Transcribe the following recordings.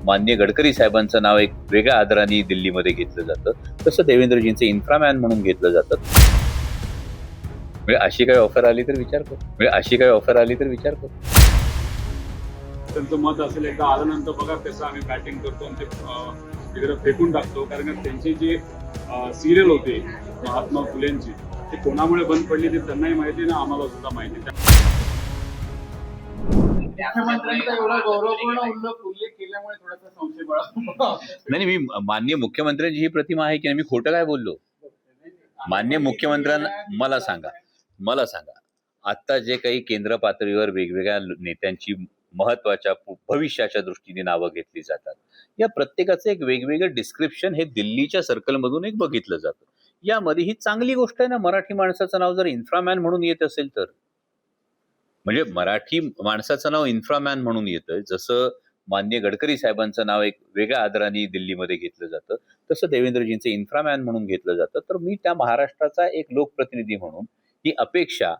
माननीय गडकरी साहेबांचं नाव एक वेगळ्या आदराने दिल्लीमध्ये घेतलं जातं, तसं देवेंद्रजींचं इन्फ्रामॅन म्हणून घेतलं जातं. म्हणजे अशी काही ऑफर आली तर विचार करू. त्यांचं मत असेल एकदा आल्यानंतर बघा कसं आम्ही बॅटिंग करतो आणि ते तिकडे फेकून टाकतो. कारण त्यांची जी सिरियल होती महात्मा फुलेंची ती कोणामुळे बंद पडली ते त्यांनाही माहिती ना आम्हाला सुद्धा माहिती. मुख्यमंत्र्यांचा एवढा गौरवपूर्ण उल्लेख केल्यामुळे थोडासा संशय बाळगला. नाही, मी माननीय मुख्यमंत्र्यांची ही प्रतिमा आहे की मी खोटं काय बोललो? माननीय मुख्यमंत्र्यांना मला सांगा आता जे काही केंद्र पातळीवर वेगवेगळ्या नेत्यांची महत्वाच्या भविष्याच्या दृष्टीने नावं घेतली जातात, या प्रत्येकाचं एक वेगवेगळं डिस्क्रिप्शन हे दिल्लीच्या सर्कलमधून एक बघितलं जातं. यामध्ये ही चांगली गोष्ट आहे ना, मराठी माणसाचं नाव जर इन्फ्रामॅन म्हणून येत असेल तर. म्हणजे मराठी माणसाचं नाव इन्फ्रामॅन म्हणून येतं, जसं माननीय गडकरी साहेबांचं नाव एक वेगळ्या आदराने दिल्लीमध्ये घेतलं जातं, तसं देवेंद्रजींचं इन्फ्रामॅन म्हणून घेतलं जातं. तर मी त्या महाराष्ट्राचा एक लोकप्रतिनिधी म्हणून ही अपेक्षा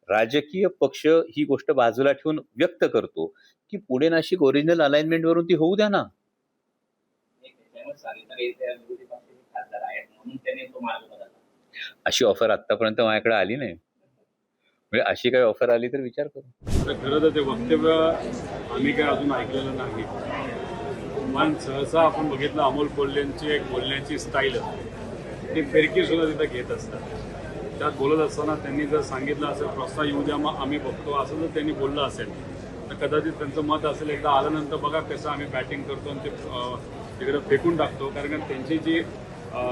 राजकीय पक्ष ही गोष्ट बाजूला ठेवून व्यक्त करतो की पुणे नाशिक ओरिजिनल अलाइनमेंट वरून ती होऊ द्या ना. अशी ऑफर आतापर्यंत माझ्याकडे आली नाही. म्हणजे अशी काही ऑफर आली तर विचार करू. खरं तर ते वक्तव्य आम्ही काय अजून ऐकलेलं नाही, पण सहसा आपण बघितलं अमोल कोल्हेंची एक बोलण्याची स्टाईल ती फिरकी सुद्धा तिथं घेत असतात. त्यात बोलत असताना त्यांनी जर सांगितलं असेल प्रस्ताव येऊ द्या मग आम्ही बघतो असं जर त्यांनी बोललं असेल तर कदाचित त्यांचं मत असेल एकदा आल्यानंतर बघा कसं आम्ही बॅटिंग करतो आणि ते तिकडे फेकून टाकतो. कारण त्यांची जी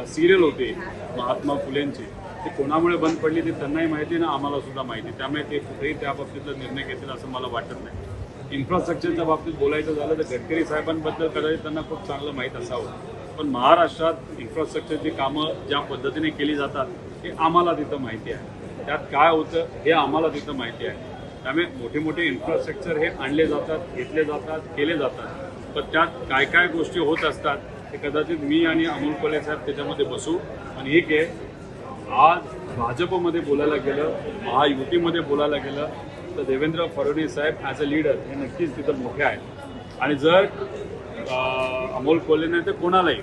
सिरियल होती महात्मा फुलेंची ती कोणामुळे बंद पडली ते त्यांनाही माहिती ना आम्हाला सुद्धा माहिती. त्यामुळे ते कुठेही त्या बाबतीतला निर्णय घेतील असं मला वाटत नाही. इन्फ्रास्ट्रक्चरच्या बाबतीत बोलायचं झालं तर गडकरी साहेबांबद्दल कदाचित त्यांना खूप चांगलं माहीत असावं, पण महाराष्ट्रात इन्फ्रास्ट्रक्चरची कामं ज्या पद्धतीने केली जातात हे आम्हाला तिथं माहिती आहे. त्यात काय होतं हे आम्हाला तिथं माहिती आहे. त्यामुळे मोठे मोठे इन्फ्रास्ट्रक्चर हे आणले जातात, घेतले जातात, केले जातात, पण त्यात काय काय गोष्टी होत असतात ते कदाचित मी आणि अमोल कोल्हे साहेब त्याच्यामध्ये बसू. आणि एक आहे, आज भाजपमध्ये बोलायला गेलं, महायुतीमध्ये बोलायला गेलं तर देवेंद्र फडणवीस साहेब ॲज अ लीडर हे नक्कीच तिथं मोठे आहेत. आणि जर अमोल कोल्हेने तर कोणालाही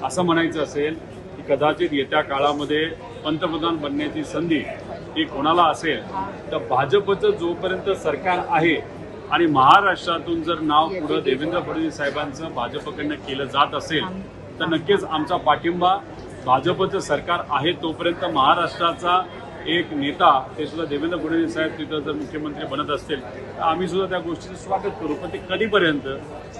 असं म्हणायचं असेल की कदाचित येत्या काळामध्ये पंतप्रधान बनण्याची संधी ही कोणाला असेल तर भाजपचं जोपर्यंत सरकार आहे आणि महाराष्ट्रातून जर नाव पुढं देवेंद्र फडणवीस साहेबांचं भाजपकडनं केलं जात असेल तर नक्कीच आमचा पाठिंबा भाजपचं सरकार आहे तोपर्यंत. महाराष्ट्राचा एक नेता ते सुद्धा देवेंद्र फडणवीस साहेब तिथं जर मुख्यमंत्री बनत असतील तर आम्ही सुद्धा त्या गोष्टीचं स्वागत करू. पण ते कधीपर्यंत?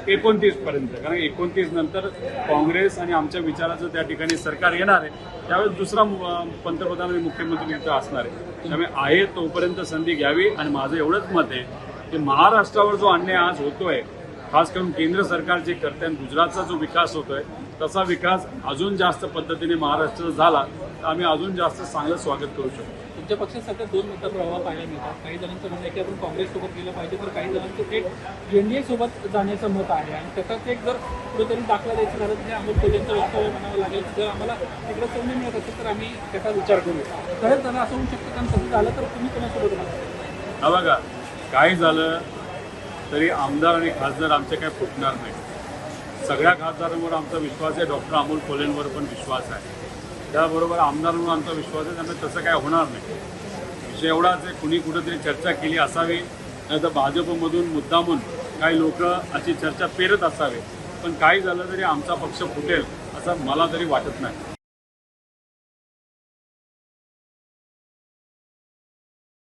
29 पर्यंत. कारण 29 नंतर काँग्रेस आणि आमच्या विचाराचं त्या ठिकाणी सरकार येणार आहे, त्यावेळेस दुसरा पंतप्रधान आणि मुख्यमंत्री तिथं असणार आहे. त्यामुळे आहे तोपर्यंत संधी घ्यावी. आणि माझं एवढंच मत आहे की महाराष्ट्रावर जो अन्याय आज होतोय, खास करून केंद्र सरकार जे करते आणि गुजरातचा जो विकास होतोय तसा विकास अजून जास्त पद्धतीने महाराष्ट्राचा झाला तर आम्ही अजून जास्त चांगलं स्वागत करू शकतो. तुमच्या पक्षात सध्या दोन नेता प्रवाह पाहायला मिळतात. काही जणांचं म्हणणं आहे की आपण काँग्रेससोबत गेलं पाहिजे, तर काही जणांचं एक एनडीए सोबत जाण्याचं मत आहे. आणि त्याचाच एक जर कुठेतरी दाखला द्यायचं झालं तर अमोल कोल्हेंचं वक्तव्य म्हणावं लागेल की जर आम्हाला तिकडे संधी मिळत असेल तर आम्ही त्याचा विचार करू. खरंच झालं असं होऊ शकतं, कारण तसं झालं तर तुम्ही कोणासोबत राहता? हा बघा, काही झालं तरी आमदार आणि खासदार आमचे काय फुटणार नाही. सगळ्या खासदारांवर आमचा विश्वास आहे, डॉक्टर अमोल कोल्हेंवर पण विश्वास आहे, त्याबरोबर आमदारांवर आमचा विश्वास आहे. त्यामुळे तसं काय होणार नाही. विषय एवढाच आहे, कुणी कुठंतरी चर्चा केली असावी, नाही तर भाजपमधून मुद्दामून काही लोक अशी चर्चा पेरत असावे, पण काही झालं तरी आमचा पक्ष फुटेल असं मला तरी वाटत नाही.